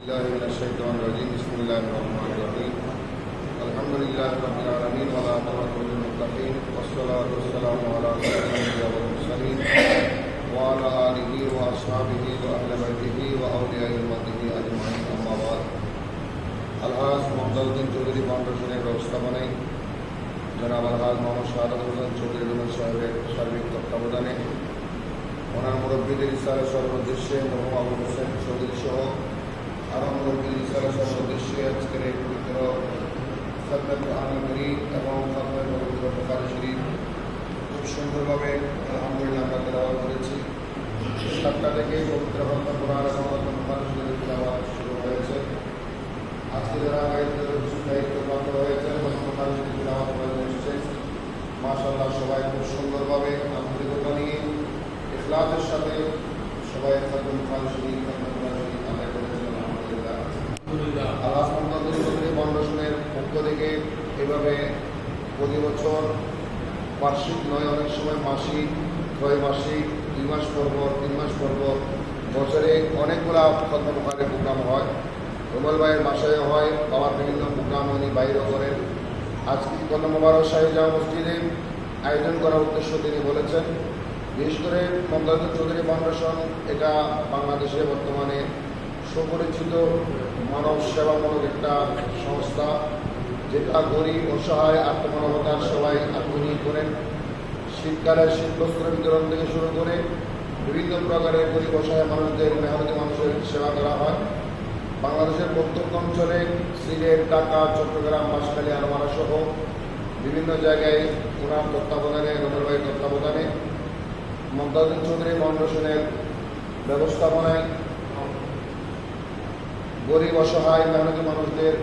الله من الشيطان الرجيم بسم الله الرحمن الرحيم الحمد لله رب العالمين والعاقبة للمتقين والصلاة والسلام على أشرف الأنبياء والمرسلين وعلى آله وأصحابه وأهل بيته وأولياء أمته أجمعين أما بعد আলহাজ মমতাজউদ্দিন চৌধুরী ফাউন্ডেশনের ব্যবস্থাপনায় জনাব আলহাজ মোহাম্মদ শাহাদাত হোসেন চৌধুরী রুমেল সাহেবের সার্বিক তত্ত্বাবধানে ওনার মুরব্বীদের ইসারা সর্বোদ্দেশ্যে মোহাম্মদ আবু হোসেন চৌধুরী সহ আরও মুরব্বীদের ইসারা সর্বোদ্দেশ্যে আজকের এই পবিত্র খাতমে কুরআনুল কারীম এবং খাতমে পবিত্র বুখারী শরীফ খুব সুন্দরভাবে আলহামদুলিল্লাহ আমরা তেলাওয়াত করেছি। 7টা থেকে পবিত্র খাতমে কুরআন এবং খাতমে বুখারী শরীফের তেলাওয়াত শুরু হয়েছে। আজকে যারা দায়িত্বপ্রাপ্ত হয়েছেন বুখারী শরীফ তেলাওয়াত করে এসেছেন, মাশাআল্লাহ সবাই খুব সুন্দরভাবে আন্তরিকতা নিয়ে ইখলাসের সাথে সবাই খাতমে বুখারী শরীফ আদায় করেছেন। আলহামদুলিল্লাহ আল্লাহ চৌধুরী ফাউন্ডেশনের পক্ষ থেকে এভাবে প্রতি বছর বার্ষিক নয়, অনেক সময় মাসিক, ত্রৈমাসিক, 2 মাস পর 3 মাস পর বছরে অনেকগুলা খাতমে বুখারী প্রোগ্রাম হয়। রুমেল ভাইয়ের বাসায় হয়, বাবার বিভিন্ন প্রোগ্রাম উনি বাইরেও করেন। আজকে কত মোবারক শাহী জামে মসজিদে আয়োজন করার উদ্দেশ্য তিনি বলেছেন। বিশেষ করে মমতাজউদ্দিন চৌধুরী ফাউন্ডেশন এটা বাংলাদেশে বর্তমানে সুপরিচিত মানব সেবামূলক একটা সংস্থা, যেটা গরিব অসহায় আত্মমানবতার সবাই আত্মনিয়োগ করেন। শীতকালে শীতবস্ত্র বিতরণ থেকে শুরু করে বিভিন্ন প্রকারের গরিব অসহায় মানুষদের, মেহনতি মানুষের সেবা করা হয়। বাংলাদেশের প্রত্যন্ত অঞ্চলে সিলেট, ঢাকা, চট্টগ্রাম, বাঁশখালী, আনোয়ারা সহ বিভিন্ন জায়গায় ওনার তত্ত্বাবধানে, রুমেল ভাইয়ের তত্ত্বাবধানে মমতাজউদ্দিন চৌধুরী ফাউন্ডেশনের ব্যবস্থাপনায় গরিব অসহায় মেহনতি মানুষদের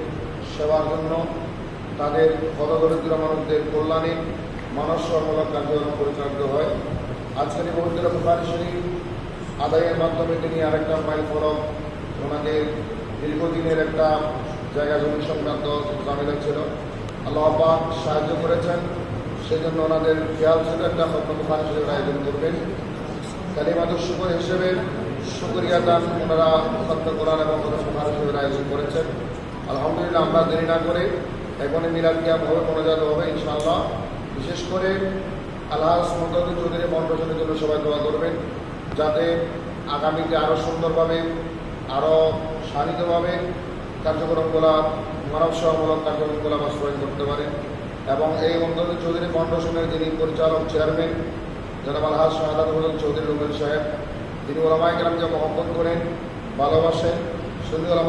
সেবার জন্য, তাদের হতদরিদ্র মানুষদের কল্যাণে মানবসেবামূলক কার্যক্রম পরিচালিত হয়। আজকের এই পবিত্র বুখারী শরীফ আদায়ের মাধ্যমে তিনি আরেকটা মাইল ফলক, ওনাদের দীর্ঘদিনের একটা জায়গা জমি সংক্রান্ত ঝামেলা ছিল, আল্লাহ পাক সাহায্য করেছেন। সেজন্য ওনাদের খেয়াল ছিল একটা খাতমে বুখারী শরীফের আয়োজন করবেন। কালিমাতুশ শুকর হিসেবে শুকরিয়া দান ওনারা খাতমে কোরআন এবং খাতমে বুখারী শরীফের আয়োজন করেছেন। আলহামদুলিল্লাহ আমরা দেরি না করে এখনই মিলাদ কিয়াম হবে, মোনাজাত হবে ইনশাআল্লাহ। বিশেষ করে আলহাজ মমতাজউদ্দিন চৌধুরী ফাউন্ডেশনের জন্য সবাই দোয়া করবেন, যাতে আগামীতে আরও সুন্দরভাবে, আরও শানিতভাবে কার্যক্রমগুলো, মানব সেবামূলক কার্যক্রমগুলো বাস্তবায়ন করতে পারে। এবং এই মমতাজউদ্দিন চৌধুরী ফাউন্ডেশনের যিনি পরিচালক চেয়ারম্যান জনাব আলহাজ শাহাদাত হোসেন চৌধুরী রুমেল সাহেব, তিনি ওলামায়ে কেরামকে মহব্বত করেন, ভালোবাসেন। সুন্নি ওলামায়ে